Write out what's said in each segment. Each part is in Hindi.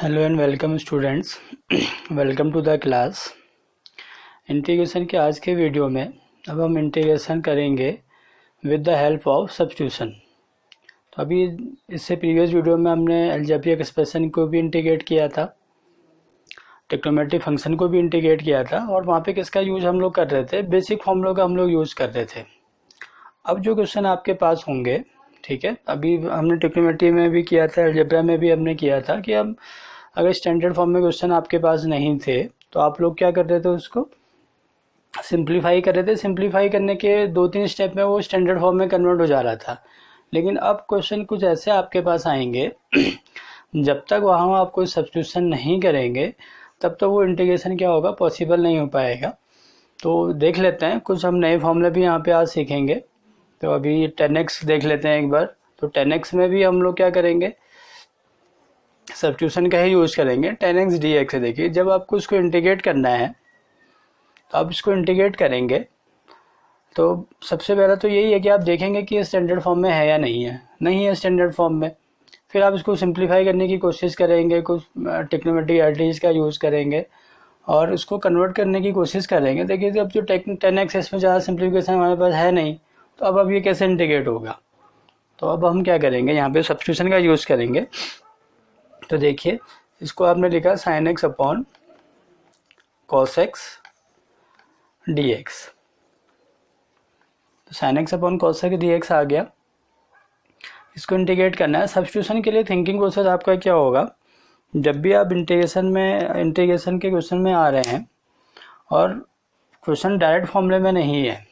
Hello and welcome students. Welcome to the class. Integration के आज के वीडियो में अब हम इंटीग्रेशन करेंगे with the help of substitution. तो अभी इससे प्रीवियस वीडियो में हमने अलजेब्रिक एक्सप्रेशन को भी इंटीग्रेट किया था, ट्रिग्नोमेट्रिक फंक्शन को भी इंटीग्रेट किया था, और वहाँ पे किसका यूज हम लोग कर रहे थे, बेसिक फॉर्मूला का हम लोग यूज़ कर रहे थे। अब जो क्वेश्चन आपके पास होंगे, ठीक है, अभी हमने ट्रिग्नोमेट्री में भी किया था, अलजेब्रा में भी हमने किया था कि हम अगर स्टैंडर्ड फॉर्म में क्वेश्चन आपके पास नहीं थे तो आप लोग क्या कर रहे थे, उसको सिंप्लीफाई कर रहे थे। सिंप्लीफाई करने के 2-3 स्टेप में वो स्टैंडर्ड फॉर्म में कन्वर्ट हो जा रहा था। लेकिन अब क्वेश्चन कुछ ऐसे आपके पास आएंगे जब तक वहाँ आप कोई सब्स्टिट्यूशन नहीं करेंगे तब तक वो इंटीग्रेशन क्या होगा, पॉसिबल नहीं हो पाएगा। तो देख लेते हैं, कुछ हम नए फॉर्मूले भी यहाँ पे आज सीखेंगे। तो अभी 10x देख लेते हैं एक बार। तो 10x में भी हम लोग क्या करेंगे, सब्स्टिट्यूशन का ही यूज़ करेंगे। 10x dx है। देखिए, जब आपको इसको इंटीग्रेट करना है तो आप इसको इंटीग्रेट करेंगे तो सबसे पहला तो यही है कि आप देखेंगे कि ये स्टैंडर्ड फॉर्म में है या नहीं है। नहीं है स्टैंडर्ड फॉर्म में, फिर आप इसको सिंप्लीफाई करने की कोशिश करेंगे, कुछ ट्रिग्नोमेट्रिक आइडेंटिटीज का यूज़ करेंगे और इसको कन्वर्ट करने की कोशिश करेंगे। देखिए, जब जो 10x इसमें ज़्यादा सिंप्लीफिकेशन हमारे पास है नहीं, तो अब ये कैसे इंटीग्रेट होगा। तो अब हम क्या करेंगे, यहाँ पे सब्स्टिट्यूशन का यूज़ करेंगे। तो देखिए, इसको आपने लिखा sin x upon cos x dx। तो sin x upon cos x dx आ गया। इसको इंटीग्रेट करना है। सब्स्टिट्यूशन के लिए थिंकिंग प्रोसेस आपका क्या होगा, जब भी आप इंटीग्रेशन के क्वेश्चन में आ रहे हैं और क्वेश्चन डायरेक्ट फॉर्मूले में नहीं है,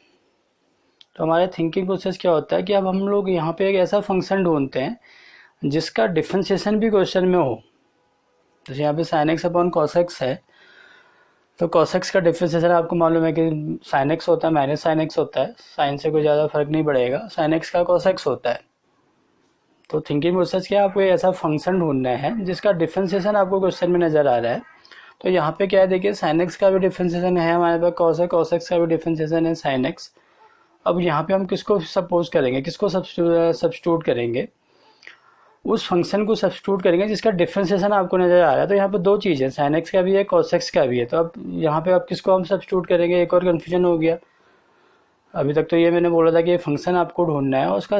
तो हमारे थिंकिंग प्रोसेस क्या होता है कि अब हम लोग यहाँ पे एक ऐसा फंक्शन ढूंढते हैं जिसका डिफरेंशिएशन भी क्वेश्चन में हो। जैसे यहाँ पे sin x upon cos x है, तो cos x का डिफरेंशिएशन आपको मालूम है कि sin x होता है माइनस sin x होता है। sin से कोई ज़्यादा फर्क नहीं पड़ेगा, sin x का cos x होता है। तो थिंकिंग प्रोसेस क्या, आपको ऐसा फंक्शन ढूंढना है जिसका डिफरेंशिएशन आपको क्वेश्चन में नज़र आ रहा है। तो यहाँ पे क्या है, देखिए sin x का भी डिफरेंशिएशन है हमारे पास, cos x का भी डिफरेंशिएशन है sin x। अब यहाँ पे हम किसको सपोज करेंगे, किसको सब्स्टिट्यूट करेंगे, उस फंक्शन को सब्स्टिट्यूट करेंगे जिसका डिफरेंशिएशन आपको नज़र आ रहा है। तो यहाँ पे दो चीज़ है, sin x का भी है, cos x का भी है। तो अब यहाँ पे आप किसको हम सब्स्टिट्यूट करेंगे, एक और कन्फ्यूजन हो गया। अभी तक तो ये मैंने बोला था कि ये फंक्शन आपको ढूंढना है और उसका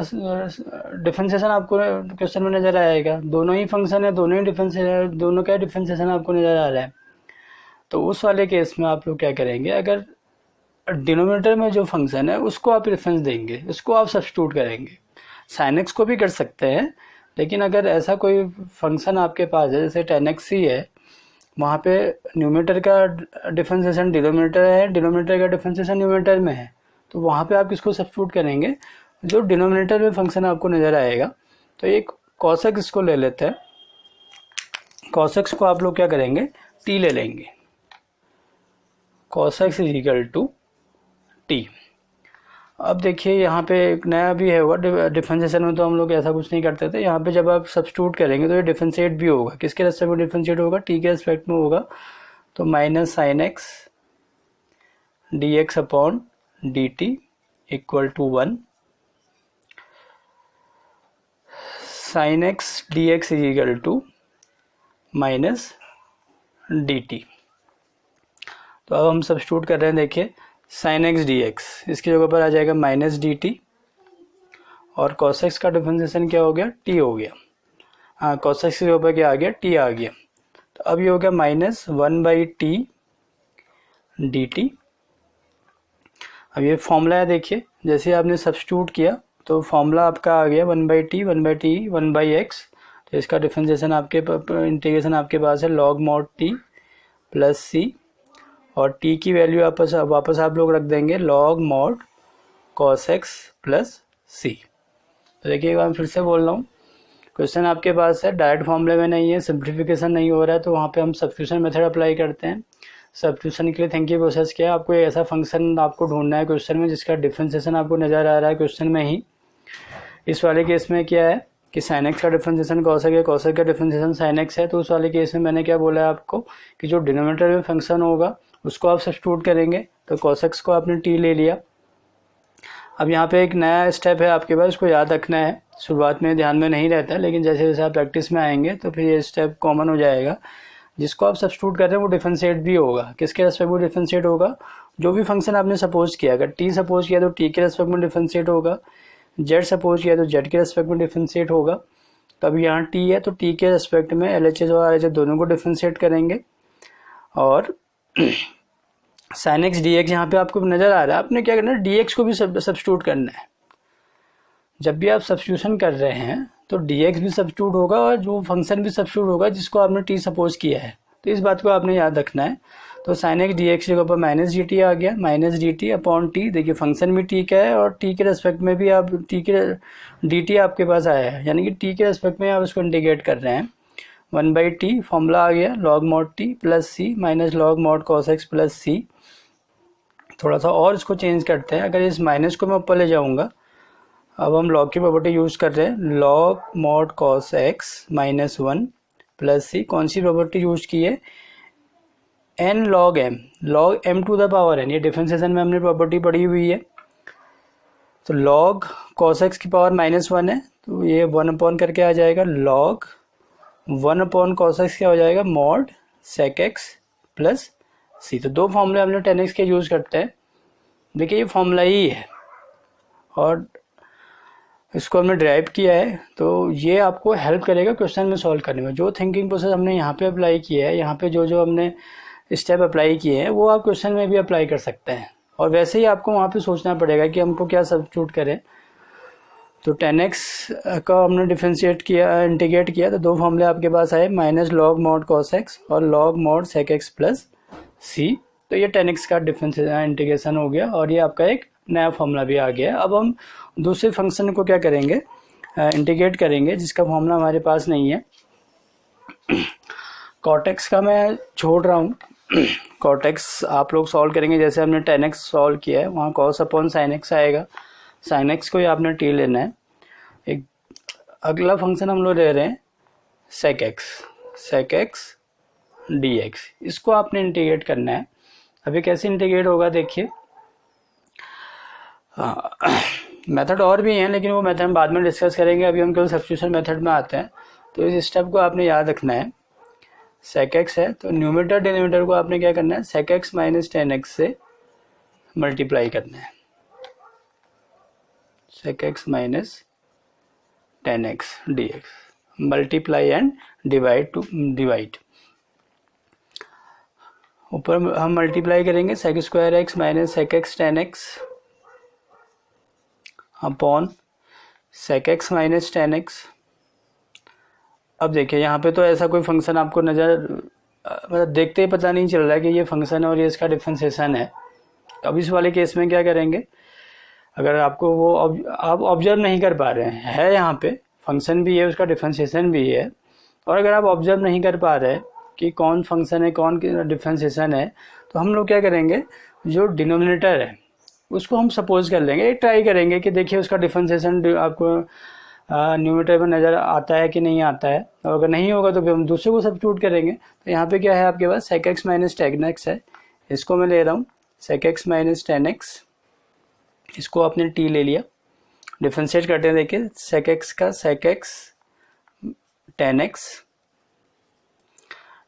डिफरेंशिएशन आपको क्वेश्चन में नज़र आएगा। दोनों ही फंक्शन है, दोनों का डिफरेंशिएशन आपको नज़र आ रहा है। तो उस वाले केस में आप लोग क्या करेंगे, अगर डिनोमिनेटर में जो फंक्शन है उसको आप रेफरेंस देंगे, उसको आप सब्स्टिट्यूट करेंगे। sin x को भी कर सकते हैं, लेकिन अगर ऐसा कोई फंक्शन आपके पास है जैसे 10x ही है, वहाँ पे न्यूमरेटर का डिफरेंशिएशन डिनोमिनेटर है, डिनोमिनेटर का डिफरेंशिएशन न्यूमरेटर में है, तो वहाँ पे आप किसको सब्स्टिट्यूट करेंगे, जो डिनोमिनेटर में फंक्शन आपको नज़र आएगा। तो एक cos x इसको ले लेते हैं। cos x को आप लोग क्या करेंगे, t ले लेंगे। cos x is equal to t। अब देखिए, यहाँ पे एक नया भी है होगा, डिफरेंशिएशन में तो हम लोग ऐसा कुछ नहीं करते थे। यहाँ पे जब आप सब्स्टिट्यूट करेंगे तो ये डिफरेंशिएट भी होगा। किसके रेस्पेक्ट में डिफरेंशिएट होगा, टी के रेस्पेक्ट में होगा। तो minus sin x dx upon dt equal to 1। sin x dx is equal to minus dt। तो अब हम सब्स्टिट्यूट कर रहे हैं। देखिए, sin x dx इसकी जगह पर आ जाएगा माइनस dt, और cos x का डिफरेंशिएशन क्या हो गया, t हो गया। हाँ, cos x के ऊपर क्या आ गया, t आ गया। तो अब ये हो गया माइनस 1/t dt। अब ये फॉर्मूला है, देखिए जैसे आपने सब्स्टिट्यूट किया तो फॉर्मूला आपका आ गया 1/x। तो इसका डिफरेंशिएशन आपके इंटीग्रेशन आपके पास है log mod t plus c, और t की वैल्यू वापस आप लोग रख देंगे log mod cos x plus c। तो देखिए, एक बार फिर से बोल रहा हूँ, क्वेश्चन आपके पास है, डायरेक्ट फॉर्मूले में नहीं है, सिंप्लीफिकेशन नहीं हो रहा है, तो वहाँ पे हम सब्स्टिट्यूशन मेथड अप्लाई करते हैं। सब्स्टिट्यूशन के लिए थिंकिंग प्रोसेस क्या है, आपको एक ऐसा फंक्शन आपको ढूंढना है क्वेश्चन में जिसका डिफरेंशिएशन आपको नज़र आ रहा है क्वेश्चन में ही। इस वाले केस में क्या है कि sin x का डिफरेंशिएशन cos x है, cos x का डिफरेंशिएशन sin x है। तो उस वाले केस में मैंने क्या बोला है आपको कि जो डिनोमिनेटर में फंक्शन होगा उसको आप सब्स्टिट्यूट करेंगे। तो cos x को आपने t ले लिया। अब यहाँ पे एक नया स्टेप है आपके पास, इसको याद रखना है। शुरुआत में ध्यान में नहीं रहता, लेकिन जैसे जैसे आप प्रैक्टिस में आएंगे तो फिर ये स्टेप कॉमन हो जाएगा। जिसको आप सब्स्टिट्यूट कर रहे हैं वो डिफरेंशिएट भी होगा। किसके रेस्पेक्ट में डिफरेंशिएट होगा? जो भी फंक्शन आपने सपोज किया, अगर टी सपोज किया तो टी के रेस्पेक्ट में डिफरेंशिएट होगा, जेड सपोज किया तो जेड के रेस्पेक्ट में डिफरेंशिएट होगा। तब यहाँ टी है तो टी के रेस्पेक्ट में LHS और RHS दोनों को डिफरेंशिएट करेंगे। और sin x dx यहाँ पे आपको नज़र आ रहा है, आपने क्या करना है, dx को भी सब्स्टिट्यूट करना है। जब भी आप सब्स्टिट्यूशन कर रहे हैं तो dx भी सब्स्टिट्यूट होगा और जो फंक्शन भी सब्स्टिट्यूट होगा जिसको आपने t सपोज किया है। तो इस बात को आपने याद रखना है। तो sin x dx के ऊपर माइनस डी टी आ गया, minus D t upon T. देखिए फंक्शन भी t का है और t के रेस्पेक्ट में भी आप t के डी टी आपके पास आया है, यानी कि t के रेस्पेक्ट में आप उसको इंटीग्रेट कर रहे हैं। 1/t फॉर्मूला आ गया log mod t plus C minus log mod cos x plus C. थोड़ा सा और इसको चेंज करते हैं। अगर इस माइनस को मैं ऊपर ले जाऊंगा, अब हम log की प्रॉपर्टी यूज कर रहे हैं, log mod cos x minus 1 plus C. कौन सी प्रॉपर्टी यूज की है? n log m to the power n। ये डिफरेंशिएशन में हमने प्रॉपर्टी पढ़ी हुई है। तो log cos x की पावर -1 है तो ये 1 अपॉन करके आ जाएगा, log 1 अपॉन cos x क्या हो जाएगा, mod sec x plus C. तो दो फॉर्मूले हमने 10x के यूज करते हैं। देखिए ये फॉर्मूला ही है और इसको हमने ड्राइव किया है, तो ये आपको हेल्प करेगा क्वेश्चन में सॉल्व करने में। जो थिंकिंग प्रोसेस हमने यहाँ पे अप्लाई किया है, यहाँ पे जो जो हमने स्टेप अप्लाई किए हैं वो आप क्वेश्चन में भी अप्लाई कर सकते हैं। और वैसे ही आपको वहाँ पे सोचना पड़ेगा कि हमको क्या सब्स्टिट्यूट करें। तो 10x का हमने डिफरेंशिएट किया, इंटीग्रेट किया, तो दो फॉर्मूले आपके पास आए, minus log mod cos x और log mod sec x plus C. तो ये 10x का डिफरेंस इंटीग्रेशन हो गया और ये आपका एक नया फॉर्मूला भी आ गया। अब हम दूसरे फंक्शन को क्या करेंगे, इंटीग्रेट करेंगे, जिसका फॉर्मूला हमारे पास नहीं है। cot x का मैं छोड़ रहा हूँ। cot x आप लोग सॉल्व करेंगे जैसे हमने 10x सॉल्व किया है, वहाँ cos अपॉन sin x आएगा। sin x को ही आपने t लेना है। एक अगला फंक्शन हम लोग ले रहे हैं sec x dx। इसको आपने इंटीग्रेट करना है। अभी कैसे इंटीग्रेट होगा देखिए, मेथड और भी हैं लेकिन वो मेथड हम बाद में डिस्कस करेंगे। अभी हम केवल सब्स्टिट्यूशन मेथड में आते हैं। तो इस स्टेप को आपने याद रखना है। sec x है तो न्यूमरेटर डिनोमिनेटर को आपने क्या करना है, sec x माइनस 10x से मल्टीप्लाई करना है। sec x minus 10x dx, multiply and divide. ऊपर हम मल्टीप्लाई करेंगे sec square x minus sec x 10x upon sec x minus 10x। अब देखिए यहाँ पे तो ऐसा कोई फंक्शन आपको मतलब देखते ही पता नहीं चल रहा है कि ये फंक्शन है और ये इसका डिफरेंशिएशन है। अब इस वाले केस में क्या करेंगे, अगर आपको वो आप ऑब्जर्व नहीं कर पा रहे हैं, है यहाँ पे फंक्शन भी है, उसका डिफरेंशिएशन भी है, और अगर आप ऑब्जर्व नहीं कर पा रहे कि कौन फंक्शन है कौन डिफरेंशिएशन है, तो हम लोग क्या करेंगे, जो डिनोमिनेटर है उसको हम सपोज कर लेंगे, ट्राई करेंगे कि देखिए उसका डिफरेंशिएशन आपको न्यूमरेटर में नज़र आता है कि नहीं आता है। और अगर नहीं होगा तो फिर हम दूसरे को सब्स्टिट्यूट करेंगे। तो यहाँ पे क्या है आपके पास, sec x माइनस 10x है, इसको मैं ले रहा हूँ sec x माइनस 10x। इसको आपने t ले लिया, डिफरेंशिएट करते हैं। देखिए sec x का sec x 10x,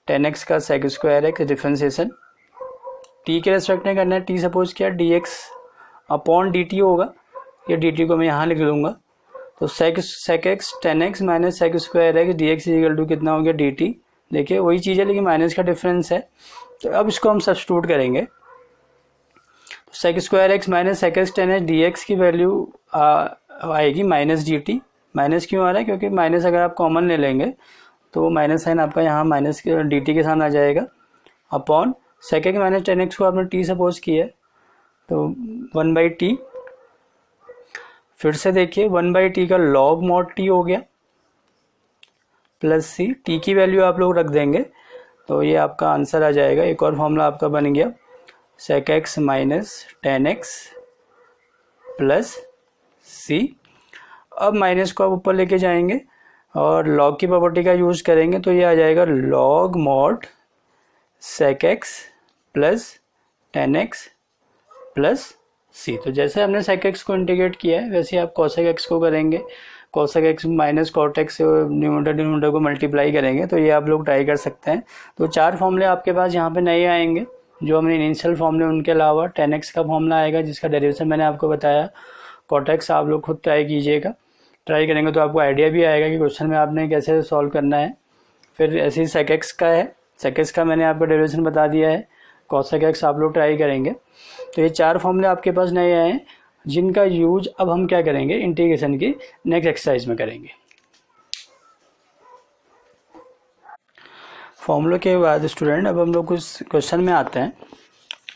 10x का sec square x differentiation t के रेस्पेक्ट में करना है। t सपोज किया dx अपॉन dt होगा, ये dt को मैं यहाँ लिख लूँगा। तो sec x 10x minus sec square x dx equal to कितना हो गया, dt। देखिए वही चीज़ है लेकिन माइनस का डिफरेंस है। तो अब इसको हम सब्स्टिट्यूट करेंगे। तो sec square x minus sec x 10x dx की वैल्यू आएगी माइनस dt। माइनस क्यों आ रहा है, क्योंकि माइनस अगर आप कॉमन ले लेंगे तो माइनस साइन आपका यहाँ माइनस dt के साथ आ जाएगा, upon sec x minus 10x को आपने t सपोज किया है तो 1/t। फिर से देखिए 1/t का log mod t हो गया प्लस सी, t की वैल्यू आप लोग रख देंगे तो ये आपका आंसर आ जाएगा। एक और फॉर्मूला आपका बन गया sec x minus 10x plus C. अब माइनस को आप ऊपर लेके जाएंगे और log की प्रॉपर्टी का यूज करेंगे तो ये आ जाएगा log mod sec x plus 10x plus C. तो जैसे हमने सेक एक्स को इंटीग्रेट किया है वैसे आप कोसेक एक्स को करेंगे, cosec x minus cot x से न्यूमरेटर डिनोमिनेटर को मल्टीप्लाई करेंगे। तो ये आप लोग ट्राई कर सकते हैं। तो 4 फॉर्मूले आपके पास यहाँ पे नए आएंगे जो हमने इनिशियल फॉर्मूले, उनके अलावा 10x का फॉर्मूला आएगा जिसका डेरिवेशन मैंने आपको बताया। कॉट एक्स आप लोग खुद ट्राई कीजिएगा, ट्राई करेंगे तो आपको आइडिया भी आएगा कि क्वेश्चन में आपने कैसे सॉल्व करना है। फिर ऐसे ही सेक एक्स का है, सेक एक्स का मैंने आपको डेरिवेशन बता दिया है, कोसेक एक्स आप लोग ट्राई करेंगे। तो ये 4 फॉर्मूले आपके पास नए आए हैं जिनका यूज अब हम क्या करेंगे, इंटीग्रेशन की नेक्स्ट एक्सरसाइज में करेंगे। फॉर्मूले के बाद स्टूडेंट अब हम लोग कुछ क्वेश्चन में आते हैं।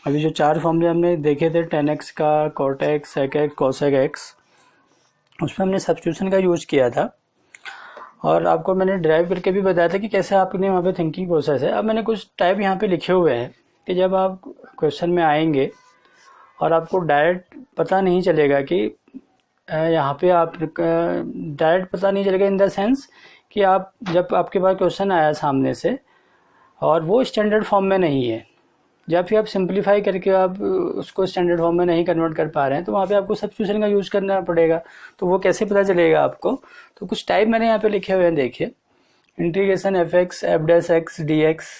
अभी जो 4 फॉर्मूले हमने देखे थे 10x का, cot x, sec x, cosec x, उसमें हमने सब्स्टिट्यूशन का यूज किया था और आपको मैंने ड्राइव करके भी बताया था कि कैसे आपने वहाँ पे थिंकिंग प्रोसेस है। अब मैंने कुछ टाइप यहाँ पे लिखे हुए हैं कि जब आप क्वेश्चन में आएंगे और आपको डायरेक्ट पता नहीं चलेगा कि यहाँ पे आप डायरेक्ट पता नहीं चलेगा इन द सेंस कि आप जब आपके पास क्वेश्चन आया सामने से और वो स्टैंडर्ड फॉर्म में नहीं है, जब फिर आप सिंप्लीफाई करके आप उसको स्टैंडर्ड फॉर्म में नहीं कन्वर्ट कर पा रहे हैं तो वहाँ पे आपको सब्स्टिट्यूशन का यूज़ करना पड़ेगा। तो वो कैसे पता चलेगा आपको, तो कुछ टाइप मैंने यहाँ पे लिखे हुए हैं, देखिए। Integration F x F dash x d x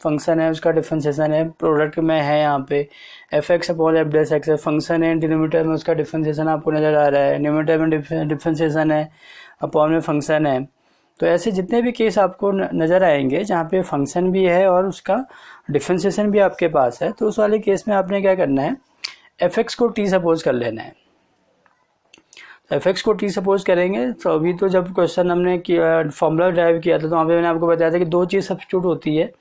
function है, उसका डिफरेंशिएशन है, प्रोडक्ट में है यहाँ पे F x upon f dash x है, फंक्शन है, डिनोमिनेटर में उसका डिफरेंशिएशन आपको नज़र आ रहा है, न्यूमरेटर में डिफरेंशिएशन है, अपॉन में फंक्शन है। तो ऐसे जितने भी केस आपको नज़र आएंगे जहाँ पे फंक्शन भी है और उसका डिफरेंशिएशन भी आपके पास है, तो उस वाले केस में आपने क्या करना है, एफ एक्स को टी सपोज कर लेना है। एफ एक्स को टी सपोज करेंगे तो अभी तो जब क्वेश्चन हमने फॉर्मूला ड्राइव किया था तो वहाँ पे मैंने आपको बताया था कि 2 चीज़ सब्स्टिट्यूट होती है।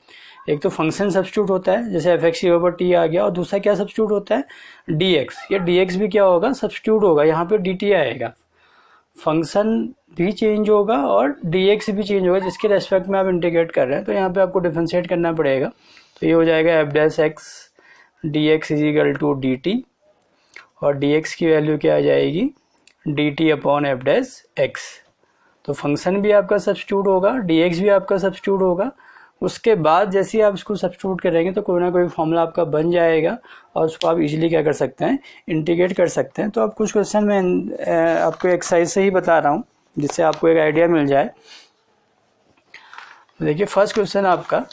एक तो फंक्शन सब्स्टिट्यूट होता है जैसे एफ एक्स ऊपर टी आ गया, और दूसरा क्या सब्स्टिट्यूट होता है, डी एक्स। ये डी एक्स भी क्या होगा, सब्स्टिट्यूट होगा, यहाँ पे डी टी आएगा, फंक्शन भी चेंज होगा और डी एक्स भी चेंज होगा जिसके रेस्पेक्ट में आप इंटीग्रेट कर रहे हैं। तो यहाँ पे आपको डिफरेंशिएट करना पड़ेगा। तो ये हो जाएगा f dash x d x is equal to d t, और डी एक्स की वैल्यू क्या आ जाएगी, d t upon f dash x. तो फंक्शन भी आपका सब्स्टिट्यूट होगा, डी एक्स भी आपका सब्स्टिट्यूट होगा। उसके बाद जैसे ही आप इसको सब्स्टिट्यूट करेंगे तो कोई ना कोई फॉर्मूला आपका बन जाएगा और उसको आप इजीली क्या कर सकते हैं, इंटीग्रेट कर सकते हैं। तो आप कुछ क्वेश्चन में आपको एक्सरसाइज से ही बता रहा हूँ जिससे आपको एक आइडिया मिल जाए। देखिए फर्स्ट क्वेश्चन आपका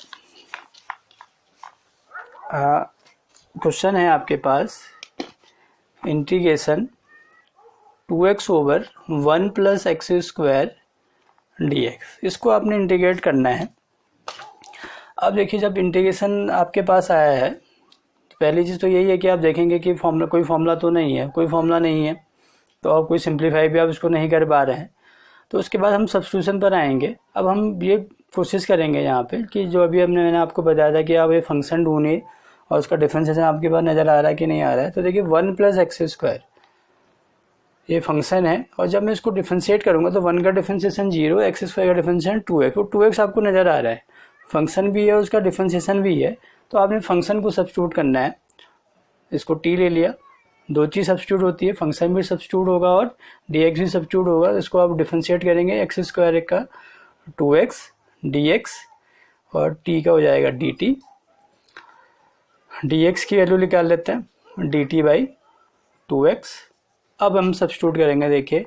क्वेश्चन है आपके पास integration 2x over 1 plus x square d x, इसको आपने इंटीग्रेट करना है। अब देखिए जब इंटीग्रेशन आपके पास आया है तो पहली चीज़ तो यही है कि आप देखेंगे कि फॉर्मूला, कोई फॉर्मूला तो नहीं है, कोई फॉर्मूला नहीं है तो आप कोई सिंप्लीफाई भी आप इसको नहीं कर पा रहे हैं। तो उसके बाद हम सब्स्टिट्यूशन पर आएंगे। अब हम ये कोशिश करेंगे यहाँ पे कि जो अभी मैंने आपको बताया था कि आप ये फंक्शन ढूंढिए और उसका डिफरेंशिएशन आपके पास नज़र आ रहा है कि नहीं आ रहा है। तो देखिए 1 प्लस एक्स स्क्वायर ये फंक्शन है और जब मैं इसको डिफरेंशिएट करूँगा तो 1 का डिफरेंशिएशन 0, एक्स स्क्वायर का डिफरेंशिएशन 2x, तो 2x आपको नज़र आ रहा है, फंक्शन भी है उसका डिफरेंशिएशन भी है। तो आपने फंक्शन को सब्स्टिट्यूट करना है, इसको t ले लिया, 2 चीज़ सब्स्टिट्यूट होती है, फंक्शन भी सब्स्टिट्यूट होगा और dx भी सब्स्टिट्यूट होगा। इसको आप डिफरेंशिएट करेंगे, एक्स स्क्वायर का 2x dx और t का हो जाएगा dt। dx की वैल्यू निकाल लेते हैं dt बाई 2x। अब हम सब्स्टिट्यूट करेंगे, देखिए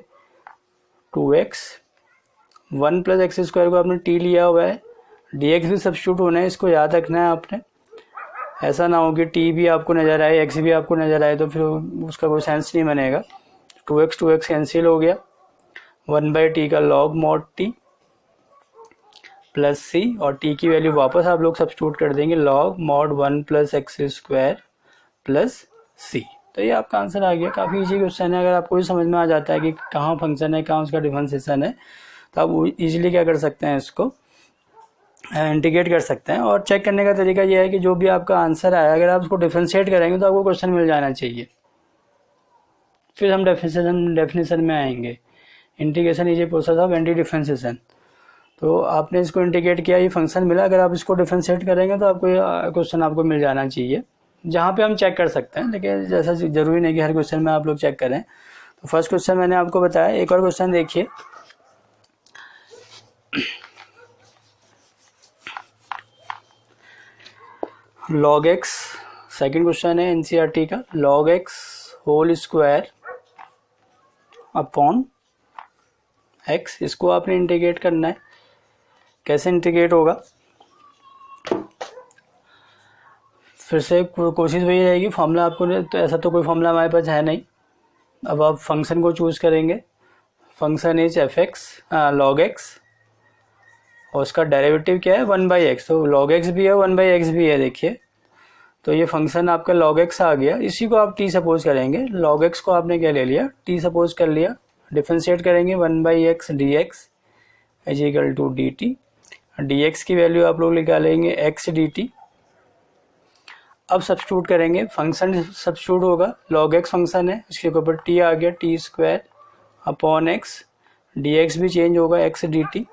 2x 1 प्लस एक्स स्क्वायर को आपने t लिया हुआ है, dx भी सब्स्टिट्यूट होना है, इसको याद रखना है आपने। ऐसा ना हो कि t भी आपको नज़र आए x भी आपको नज़र आए तो फिर उसका कोई सेंस नहीं बनेगा। 2x कैंसिल हो गया, 1 बाई टी का log mod t plus c, और t की वैल्यू वापस आप लोग सब्स्टिट्यूट कर देंगे, log mod 1 plus x square plus c। तो ये आपका आंसर आ गया। काफ़ी इजी क्वेश्चन है, अगर आपको भी समझ में आ जाता है कि कहाँ फंक्शन है, कहाँ उसका डिफरेंशिएशन है, तो आप इजीली क्या कर सकते हैं, इसको इंटीग्रेट कर सकते हैं। और चेक करने का तरीका यह है कि जो भी आपका आंसर आया अगर आप उसको डिफरेंशिएट करेंगे तो आपको क्वेश्चन मिल जाना चाहिए। फिर हम डेफिनेशन में आएंगे। Integration is a process of anti differentiation. तो आपने इसको इंटीग्रेट किया, ये फंक्शन मिला, अगर आप इसको डिफरेंशिएट करेंगे तो आपको ये क्वेश्चन आपको मिल जाना चाहिए। जहाँ पे हम चेक कर सकते हैं, लेकिन जैसा जरूरी नहीं कि हर क्वेश्चन में आप लोग चेक करें। तो फर्स्ट क्वेश्चन मैंने आपको बताया। एक और क्वेश्चन देखिए, log x, सेकेंड क्वेश्चन है एनसीईआरटी का, log x whole square upon x, इसको आपने इंटीग्रेट करना है। कैसे इंटीग्रेट होगा, फिर से कोशिश वही रहेगी, फॉर्मूला आपको तो ऐसा तो कोई फॉर्मूला हमारे पास है नहीं। अब आप फंक्शन को चूज़ करेंगे, function is F x log x, और उसका डेरिवेटिव क्या है 1/x, तो log x भी है 1/x भी है। देखिए तो ये फंक्शन आपका log x आ गया, इसी को आप t सपोज करेंगे। log x को आपने क्या ले लिया, t सपोज कर लिया, डिफरेंशिएट करेंगे 1/x dx is equal to dt, dx की वैल्यू आप लोग निकालेंगे x dt। अब सब्स्टिट्यूट करेंगे, फंक्शन सब्स्टिट्यूट होगा, log x फंक्शन है, उसके ऊपर t आ गया, t square upon x, dx भी चेंज होगा x dt,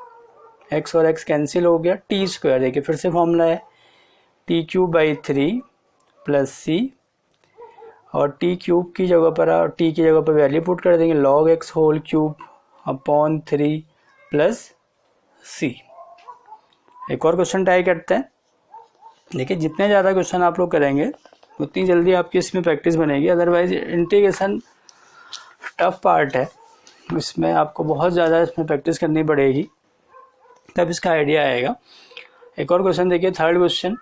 x और x कैंसिल हो गया, t स्क्वायर। देखिए फिर से फॉर्मूला है t³/3 प्लस सी, और t क्यूब की जगह पर t की जगह पर वैल्यू पुट कर देंगे log x whole cube upon 3 plus C. एक और क्वेश्चन ट्राई करते हैं। देखिए जितने ज़्यादा क्वेश्चन आप लोग करेंगे उतनी जल्दी आपकी इसमें प्रैक्टिस बनेगी, अदरवाइज इंटीग्रेशन टफ पार्ट है, इसमें आपको बहुत ज़्यादा इसमें प्रैक्टिस करनी पड़ेगी, तब इसका आइडिया आएगा। एक और क्वेश्चन देखिए, थर्ड क्वेश्चन,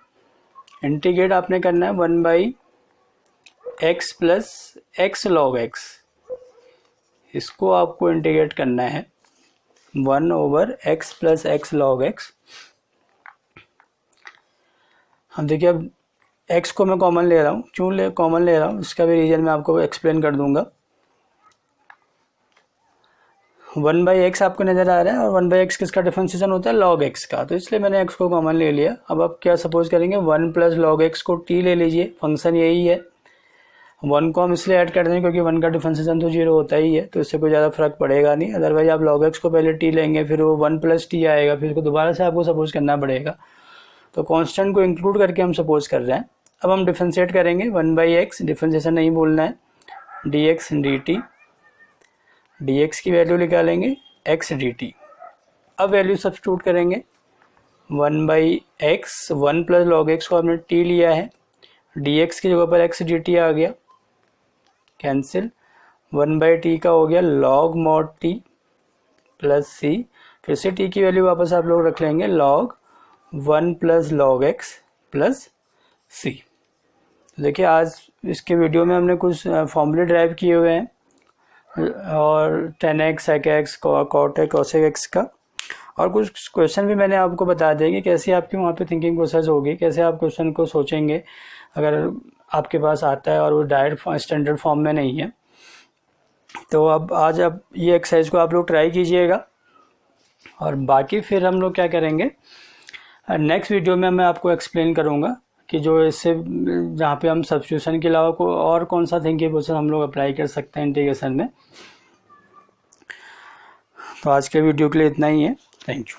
इंटीग्रेट आपने करना है 1/x plus x log x, इसको आपको इंटीग्रेट करना है 1/x plus x log x। हम देखिए अब x को मैं कॉमन ले रहा हूँ, क्यों कॉमन ले रहा हूँ इसका भी रीजन मैं आपको एक्सप्लेन कर दूंगा। 1/x आपको नज़र आ रहा है, और 1/x किसका डिफरेंशिएशन होता है, log x का, तो इसलिए मैंने x को कॉमन ले लिया। अब आप क्या सपोज करेंगे, 1 प्लस log x को t ले लीजिए, फंक्शन यही है। 1 को हम इसलिए ऐड कर देंगे क्योंकि 1 का डिफरेंशिएशन तो 0 होता ही है, तो इससे कोई ज़्यादा फर्क पड़ेगा नहीं। अदरवाइज आप log x को पहले t लेंगे, फिर वो 1 प्लस t आएगा, फिर उसको दोबारा से आपको सपोज करना पड़ेगा। तो कॉन्स्टेंट को इंक्लूड करके हम सपोज कर रहे हैं। अब हम डिफरेंशिएट करेंगे 1/x, डिफरेंशिएशन नहीं बोलना है, dx dt, dx की वैल्यू निकालेंगे x dt। अब वैल्यू सब्स्टिट्यूट करेंगे 1/x, 1 प्लस log x को आपने t लिया है, dx की जगह पर x dt आ गया, कैंसिल, 1/t का हो गया log mod t plus c, फिर से t की वैल्यू वापस आप लोग रख लेंगे log 1 plus log x plus c। देखिए आज इसके वीडियो में हमने कुछ फॉर्मूले ड्राइव किए हुए हैं, और 10x sec x cot x cosec x का, और कुछ क्वेश्चन भी मैंने आपको बता दिए कि कैसे आपकी वहाँ पे थिंकिंग प्रोसेस होगी, कैसे आप क्वेश्चन को सोचेंगे अगर आपके पास आता है और वो डायरेक्ट स्टैंडर्ड फॉर्म में नहीं है। तो अब आज अब ये एक्सरसाइज को आप लोग ट्राई कीजिएगा, और बाकी फिर हम लोग क्या करेंगे नेक्स्ट वीडियो में मैं आपको एक्सप्लेन करूँगा कि जो इससे जहाँ पे हम सब्स्टिट्यूशन के अलावा को और कौन सा थिंकिंग प्रोसेस हम लोग अप्लाई कर सकते हैं इंटीग्रेशन में। तो आज के वीडियो के लिए इतना ही है, थैंक यू।